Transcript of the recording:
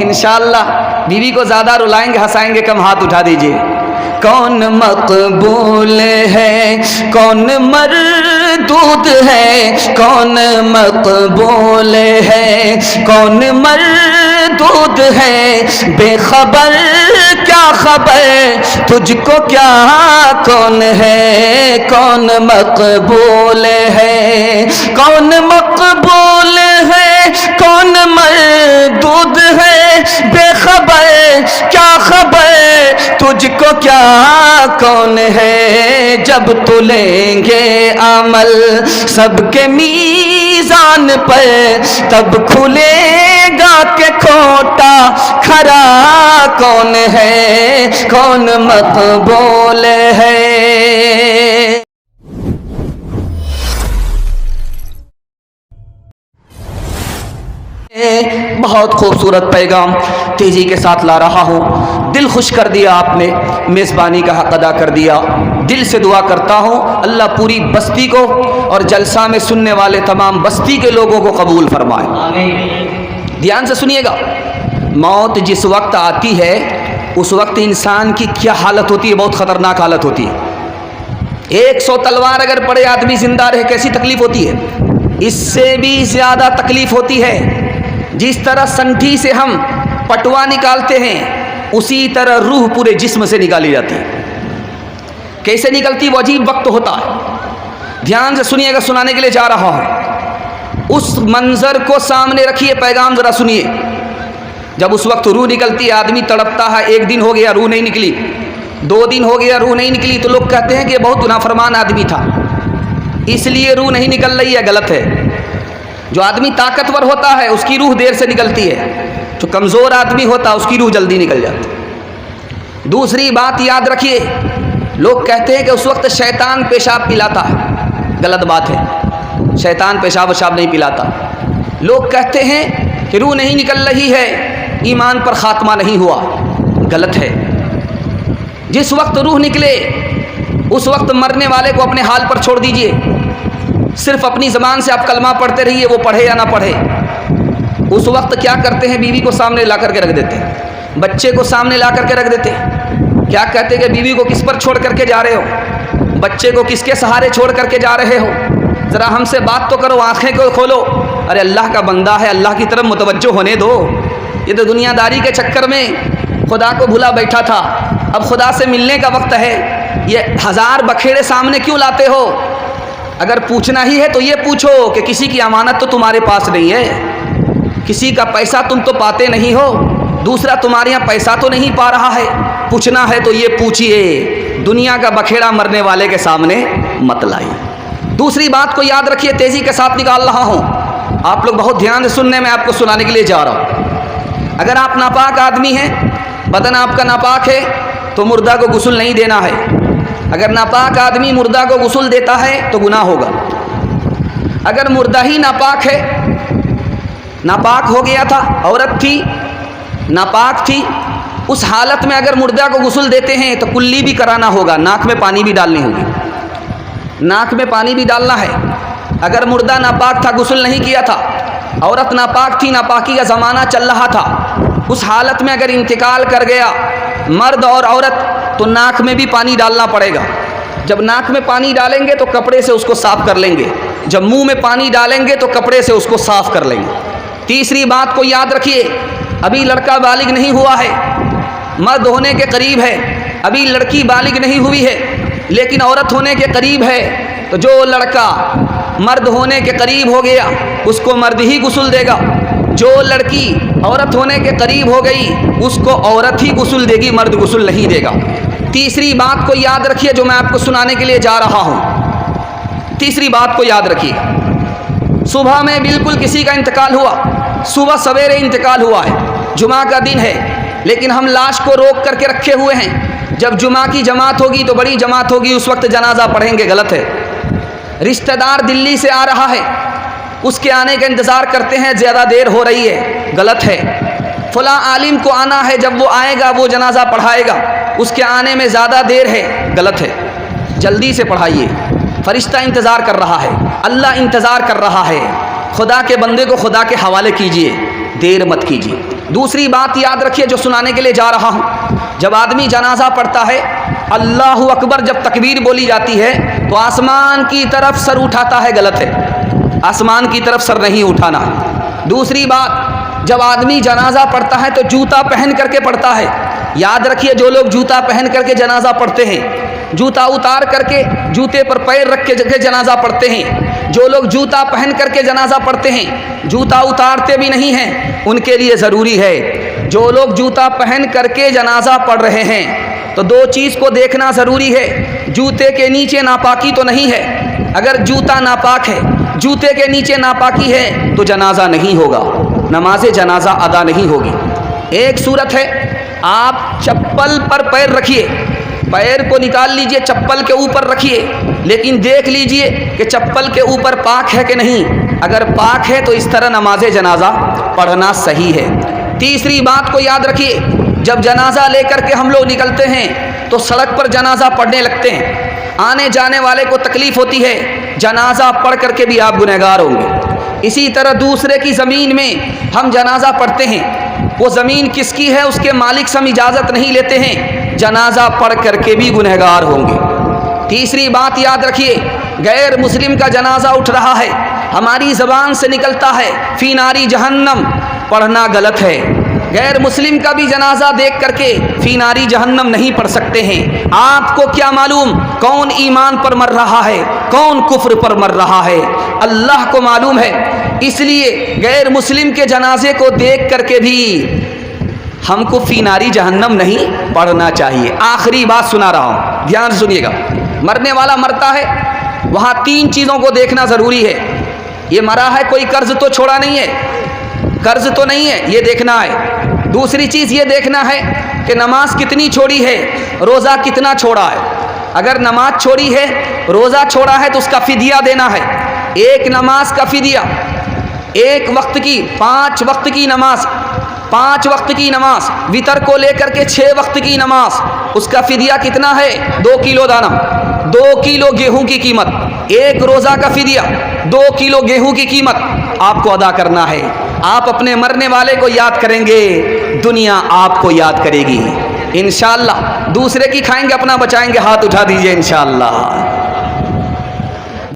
انشاءاللہ بیوی کو زیادہ رلائیں گے ہنسائیں گے کم، ہاتھ اٹھا دیجئے۔ کون مقبول ہے کون مردود ہے، کون مقبول ہے کون مردود ہے، بے خبر کیا خبر تجھ کو کیا کون ہے، کون مقبول ہے کون مقبول ہے کون مردود ہے، بے خبر کیا خبر تجھ کو کیا کون ہے، جب تلیں گے عمل سب کے میزان پر تب کھلے گا کہ کھوٹا کھرا کون ہے، کون مقبول ہے۔ بہت خوبصورت پیغام تیزی کے ساتھ لا رہا ہوں، دل خوش کر دیا آپ نے، میزبانی کا حق ادا کر دیا۔ دل سے دعا کرتا ہوں اللہ پوری بستی کو اور جلسہ میں سننے والے تمام بستی کے لوگوں کو قبول فرمائے۔ دھیان سے سنیے گا، موت جس وقت آتی ہے اس وقت انسان کی کیا حالت ہوتی ہے، بہت خطرناک حالت ہوتی ہے۔ 100 تلوار اگر پڑے آدمی زندہ رہے کیسی تکلیف ہوتی ہے، اس سے بھی زیادہ تکلیف ہوتی ہے۔ جس طرح سنٹھی سے ہم پٹوا نکالتے ہیں اسی طرح روح پورے جسم سے نکالی جاتی ہے۔ کیسے نکلتی وہ عجیب وقت ہوتا ہے، دھیان سے سنیے گا، سنانے کے لیے جا رہا ہوں۔ اس منظر کو سامنے رکھیے، پیغام ذرا سنیے۔ جب اس وقت روح نکلتی ہے آدمی تڑپتا ہے، 1 دن ہو گیا روح نہیں نکلی، 2 دن ہو گیا روح نہیں نکلی، تو لوگ کہتے ہیں کہ یہ بہت نافرمان آدمی تھا اس لیے روح نہیں نکل رہی ہے، غلط ہے۔ جو آدمی طاقتور ہوتا ہے اس کی روح دیر سے نکلتی ہے، جو کمزور آدمی ہوتا ہے اس کی روح جلدی نکل جاتی ہے۔ دوسری بات یاد رکھیے، لوگ کہتے ہیں کہ اس وقت شیطان پیشاب پلاتا ہے، غلط بات ہے، شیطان پیشاب وشاب نہیں پلاتا۔ لوگ کہتے ہیں کہ روح نہیں نکل رہی ہے، ایمان پر خاتمہ نہیں ہوا، غلط ہے۔ جس وقت روح نکلے اس وقت مرنے والے کو اپنے حال پر چھوڑ دیجئے، صرف اپنی زبان سے آپ کلمہ پڑھتے رہیے، وہ پڑھے یا نہ پڑھے۔ اس وقت کیا کرتے ہیں، بیوی کو سامنے لا کر کے رکھ دیتے ہیں، بچے کو سامنے لا کر کے رکھ دیتے ہیں۔ کیا کہتے ہیں کہ بیوی کو کس پر چھوڑ کر کے جا رہے ہو، بچے کو کس کے سہارے چھوڑ کر کے جا رہے ہو، ذرا ہم سے بات تو کرو، آنکھیں کو کھولو۔ ارے اللہ کا بندہ ہے، اللہ کی طرف متوجہ ہونے دو۔ یہ تو دنیا داری کے چکر میں خدا کو بھولا بیٹھا تھا، اب خدا سے ملنے کا وقت ہے۔ یہ 1000 بکھیڑے سامنے کیوں لاتے ہو؟ اگر پوچھنا ہی ہے تو یہ پوچھو کہ کسی کی امانت تو تمہارے پاس نہیں ہے، کسی کا پیسہ تم تو پاتے نہیں ہو، دوسرا تمہارے یہاں پیسہ تو نہیں پا رہا ہے۔ پوچھنا ہے تو یہ پوچھئے، دنیا کا بکھیڑا مرنے والے کے سامنے مت لائیے۔ دوسری بات کو یاد رکھیے، تیزی کے ساتھ نکال رہا ہوں، آپ لوگ بہت دھیان سے سننے، میں آپ کو سنانے کے لیے جا رہا ہوں۔ اگر آپ ناپاک آدمی ہیں، بدن آپ کا ناپاک ہے تو مردہ کو غسل نہیں دینا ہے۔ اگر ناپاک آدمی مردہ کو غسل دیتا ہے تو گناہ ہوگا۔ اگر مردہ ہی ناپاک ہے، ناپاک ہو گیا تھا، عورت تھی ناپاک تھی، اس حالت میں اگر مردہ کو غسل دیتے ہیں تو کلی بھی کرانا ہوگا، ناک میں پانی بھی ڈالنی ہوگی، ناک میں پانی بھی ڈالنا ہے۔ اگر مردہ ناپاک تھا، غسل نہیں کیا تھا، عورت ناپاک تھی، ناپاکی کا زمانہ چل رہا تھا، اس حالت میں اگر انتقال کر گیا مرد اور عورت تو ناک میں بھی پانی ڈالنا پڑے گا۔ جب ناک میں پانی ڈالیں گے تو کپڑے سے اس کو صاف کر لیں گے، جب منہ میں پانی ڈالیں گے تو کپڑے سے اس کو صاف کر لیں گے۔ تیسری بات کو یاد رکھیے، ابھی لڑکا بالغ نہیں ہوا ہے، مرد ہونے کے قریب ہے، ابھی لڑکی بالغ نہیں ہوئی ہے لیکن عورت ہونے کے قریب ہے، تو جو لڑکا مرد ہونے کے قریب ہو گیا اس کو مرد ہی غسل دے گا، جو لڑکی عورت ہونے کے قریب ہو گئی اس کو عورت ہی غسل دے گی، مرد غسل نہیں دے گا۔ تیسری بات کو یاد رکھیے جو میں آپ کو سنانے کے لیے جا رہا ہوں، تیسری بات کو یاد رکھیے، صبح میں بالکل کسی کا انتقال ہوا، صبح سویرے انتقال ہوا ہے، جمعہ کا دن ہے، لیکن ہم لاش کو روک کر کے رکھے ہوئے ہیں، جب جمعہ کی جماعت ہوگی تو بڑی جماعت ہوگی، اس وقت جنازہ پڑھیں گے، غلط ہے۔ رشتہ دار دلی سے آ رہا ہے، اس کے آنے کا انتظار کرتے ہیں، زیادہ دیر ہو رہی ہے، غلط ہے۔ فلاں عالم کو آنا ہے، جب وہ آئے گا وہ جنازہ پڑھائے گا، اس کے آنے میں زیادہ دیر ہے، غلط ہے۔ جلدی سے پڑھائیے، فرشتہ انتظار کر رہا ہے، اللہ انتظار کر رہا ہے، خدا کے بندے کو خدا کے حوالے کیجئے، دیر مت کیجئے۔ دوسری بات یاد رکھیے جو سنانے کے لیے جا رہا ہوں، جب آدمی جنازہ پڑھتا ہے اللہ اکبر جب تکبیر بولی جاتی ہے تو آسمان کی طرف سر اٹھاتا ہے، غلط ہے، آسمان کی طرف سر نہیں اٹھانا۔ دوسری بات، جب آدمی جنازہ پڑھتا ہے تو جوتا پہن کر کے پڑھتا ہے۔ یاد رکھیے جو لوگ جوتا پہن کر کے جنازہ پڑھتے ہیں، جوتا اتار کر کے جوتے پر پیر رکھ کے جنازہ پڑھتے ہیں، جو لوگ جوتا پہن کر کے جنازہ پڑھتے ہیں جوتا اتارتے بھی نہیں ہیں، ان کے لیے ضروری ہے جو لوگ جوتا پہن کر کے جنازہ پڑھ رہے ہیں تو دو چیز کو دیکھنا ضروری ہے۔ جوتے کے نیچے ناپاکی تو نہیں ہے، اگر جوتا ناپاک ہے، جوتے کے نیچے ناپاکی ہے تو جنازہ نہیں ہوگا، نماز جنازہ ادا نہیں ہوگی۔ ایک صورت ہے آپ چپل پر پیر رکھیے، پیر کو نکال لیجئے، چپل کے اوپر رکھیے، لیکن دیکھ لیجئے کہ چپل کے اوپر پاک ہے کہ نہیں، اگر پاک ہے تو اس طرح نماز جنازہ پڑھنا صحیح ہے۔ تیسری بات کو یاد رکھیے، جب جنازہ لے کر کے ہم لوگ نکلتے ہیں تو سڑک پر جنازہ پڑھنے لگتے ہیں، آنے جانے والے کو تکلیف ہوتی ہے، جنازہ پڑھ کر کے بھی آپ گنہگار ہوں گے۔ اسی طرح دوسرے کی زمین میں ہم جنازہ پڑھتے ہیں، وہ زمین کس کی ہے اس کے مالک سے ہم اجازت نہیں لیتے ہیں، جنازہ پڑھ کر کے بھی گنہگار ہوں گے۔ تیسری بات یاد رکھیے، غیر مسلم کا جنازہ اٹھ رہا ہے، ہماری زبان سے نکلتا ہے فی ناری جہنم، پڑھنا غلط ہے۔ غیر مسلم کا بھی جنازہ دیکھ کر کے فی ناری جہنم نہیں پڑھ سکتے ہیں۔ آپ کو کیا معلوم کون ایمان پر مر رہا ہے، کون کفر پر مر رہا ہے، اللہ کو معلوم ہے۔ اس لیے غیر مسلم کے جنازے کو دیکھ کر کے بھی ہم کو فی ناری جہنم نہیں پڑھنا چاہیے۔ آخری بات سنا رہا ہوں، دھیان سے سنیے گا۔ مرنے والا مرتا ہے، وہاں تین چیزوں کو دیکھنا ضروری ہے۔ یہ مرا ہے، کوئی قرض تو چھوڑا نہیں ہے، قرض تو نہیں ہے، یہ دیکھنا ہے۔ دوسری چیز یہ دیکھنا ہے کہ نماز کتنی چھوڑی ہے، روزہ کتنا چھوڑا ہے۔ اگر نماز چھوڑی ہے، روزہ چھوڑا ہے تو اس کا فدیہ دینا ہے۔ ایک نماز کا فدیہ، ایک وقت کی 5 وقت کی نماز، 5 وقت کی نماز، وتر کو لے کر کے 6 وقت کی نماز، اس کا فدیہ کتنا ہے؟ 2 کلو دانہ، 2 کلو گیہوں کی قیمت۔ ایک روزہ کا فدیہ 2 کلو گیہوں کی قیمت آپ کو ادا کرنا ہے۔ آپ اپنے مرنے والے کو یاد کریں گے، دنیا آپ کو یاد کرے گی انشاءاللہ۔ دوسرے کی کھائیں گے، اپنا بچائیں گے، ہاتھ اٹھا دیجئے انشاءاللہ۔